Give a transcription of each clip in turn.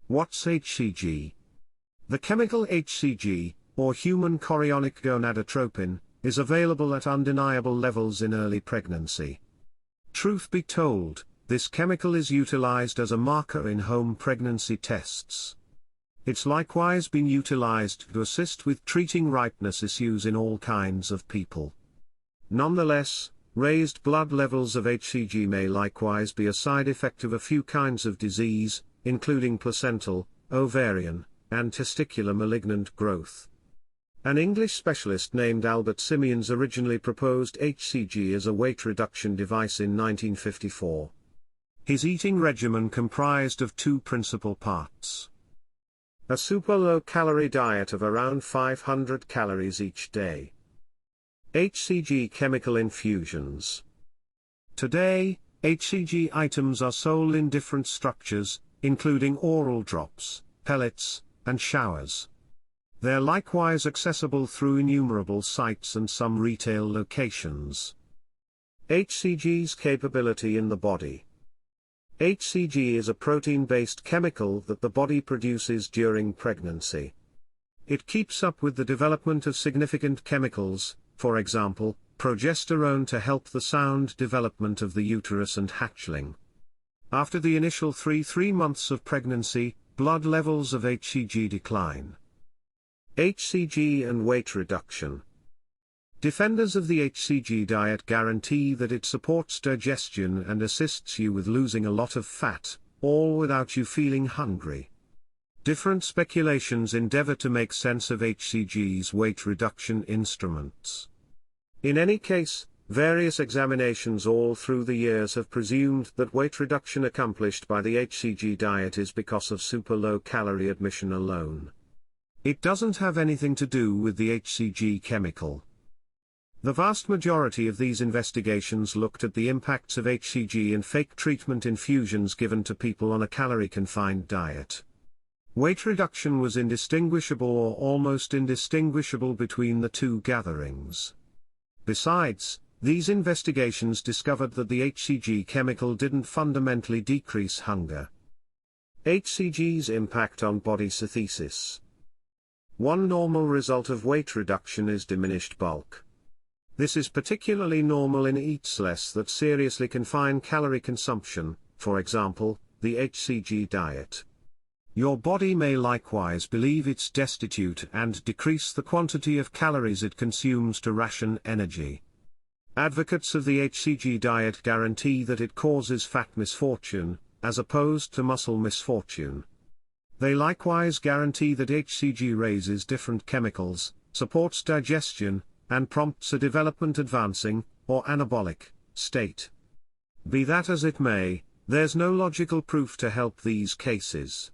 What's HCG? The chemical HCG, or human chorionic gonadotropin, is available at undeniable levels in early pregnancy. Truth be told, this chemical is utilized as a marker in home pregnancy tests. It's likewise been utilized to assist with treating ripeness issues in all kinds of people. Nonetheless, raised blood levels of HCG may likewise be a side effect of a few kinds of disease, including placental, ovarian, and testicular malignant growth. An English specialist named Albert Simeons originally proposed HCG as a weight reduction device in 1954. His eating regimen comprised of two principal parts. A super low-calorie diet of around 500 calories each day. HCG chemical infusions. Today, HCG items are sold in different structures, including oral drops, pellets, and showers. They're likewise accessible through innumerable sites and some retail locations. HCG's capability in the body. HCG is a protein-based chemical that the body produces during pregnancy. It keeps up with the development of significant chemicals, for example, progesterone, to help the sound development of the uterus and hatchling. After the initial 3 months of pregnancy, blood levels of HCG decline. HCG and weight reduction. Defenders of the HCG diet guarantee that it supports digestion and assists you with losing a lot of fat, all without you feeling hungry. Different speculations endeavor to make sense of HCG's weight reduction instruments. In any case, various examinations all through the years have presumed that weight reduction accomplished by the HCG diet is because of super low-calorie admission alone. It doesn't have anything to do with the HCG chemical. The vast majority of these investigations looked at the impacts of HCG in fake treatment infusions given to people on a calorie-confined diet. Weight reduction was indistinguishable or almost indistinguishable between the two gatherings. Besides, these investigations discovered that the HCG chemical didn't fundamentally decrease hunger. HCG's impact on body synthesis. One normal result of weight reduction is diminished bulk. This is particularly normal in eats less that seriously confine calorie consumption, for example, the HCG diet. Your body may likewise believe it's destitute and decrease the quantity of calories it consumes to ration energy. Advocates of the HCG diet guarantee that it causes fat misfortune, as opposed to muscle misfortune. They likewise guarantee that HCG raises different chemicals, supports digestion, and prompts a development advancing, or anabolic, state. Be that as it may, there's no logical proof to help these cases.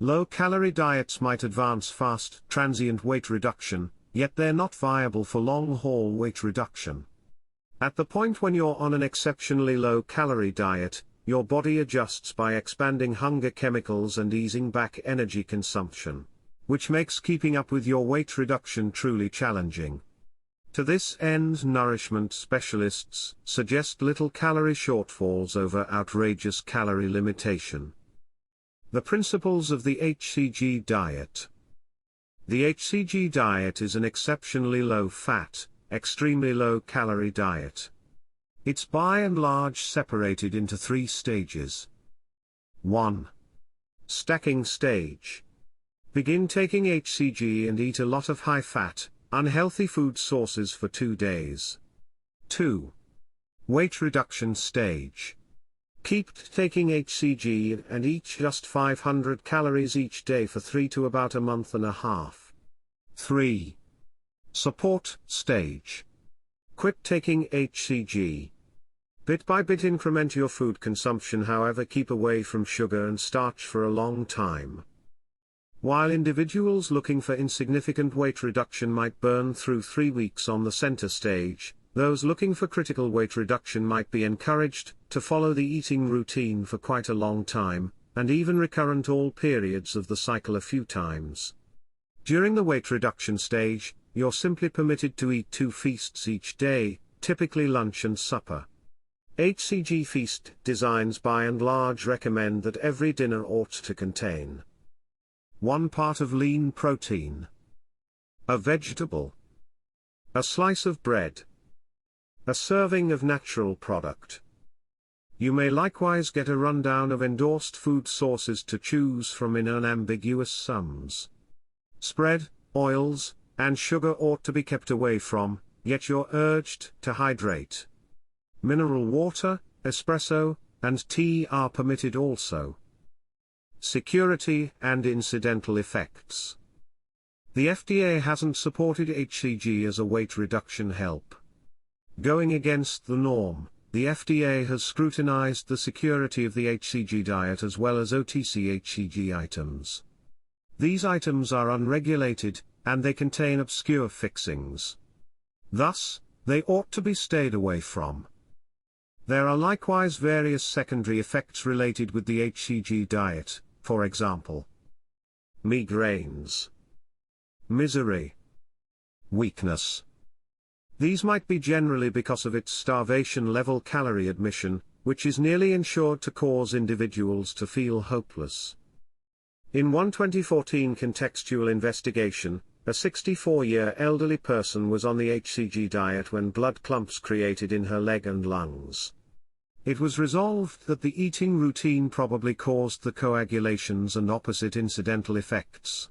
Low-calorie diets might advance fast, transient weight reduction, yet they're not viable for long-haul weight reduction. At the point when you're on an exceptionally low-calorie diet, your body adjusts by expanding hunger chemicals and easing back energy consumption, which makes keeping up with your weight reduction truly challenging. To this end, nourishment specialists suggest little calorie shortfalls over outrageous calorie limitation. The principles of the HCG diet. The HCG diet is an exceptionally low-fat, extremely low-calorie diet. It's by and large separated into 3 stages. 1. Stacking stage. Begin taking HCG and eat a lot of high-fat, unhealthy food sources for 2 days. 2. Weight reduction stage. Keep taking HCG and eat just 500 calories each day for 3 to about a month and a half. 3. Support stage. Quit taking HCG. Bit by bit increment your food consumption, however keep away from sugar and starch for a long time. While individuals looking for insignificant weight reduction might burn through 3 weeks on the center stage, those looking for critical weight reduction might be encouraged to follow the eating routine for quite a long time, and even recurrent all periods of the cycle a few times. During the weight reduction stage, you're simply permitted to eat 2 feasts each day, typically lunch and supper. HCG feast designs by and large recommend that every dinner ought to contain 1 part of lean protein, a vegetable, a slice of bread, a serving of natural product. You may likewise get a rundown of endorsed food sources to choose from in unambiguous sums. Spread, oils, and sugar ought to be kept away from, yet you're urged to hydrate. Mineral water, espresso, and tea are permitted also. Security and incidental effects. The FDA hasn't supported HCG as a weight reduction help. Going against the norm, the FDA has scrutinized the security of the HCG diet as well as OTC HCG items. These items are unregulated, and they contain obscure fixings. Thus, they ought to be stayed away from. There are likewise various secondary effects related with the HCG diet, for example, migraines, misery, weakness. These might be generally because of its starvation level calorie admission, which is nearly ensured to cause individuals to feel hopeless. In one 2014 contextual investigation, a 64-year elderly person was on the HCG diet when blood clumps created in her leg and lungs. It was resolved that the eating routine probably caused the coagulations and opposite incidental effects.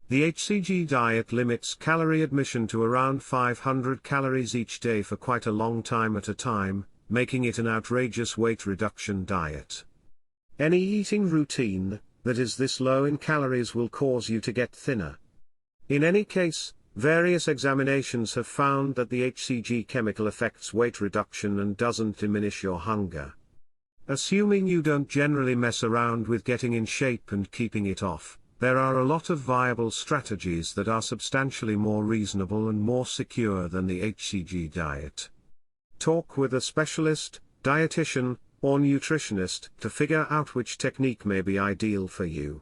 The HCG diet limits calorie admission to around 500 calories each day for quite a long time at a time, making it an outrageous weight reduction diet. Any eating routine that is this low in calories will cause you to get thinner. In any case, various examinations have found that the HCG chemical affects weight reduction and doesn't diminish your hunger. Assuming you don't generally mess around with getting in shape and keeping it off, there are a lot of viable strategies that are substantially more reasonable and more secure than the HCG diet. Talk with a specialist, dietitian, or nutritionist to figure out which technique may be ideal for you.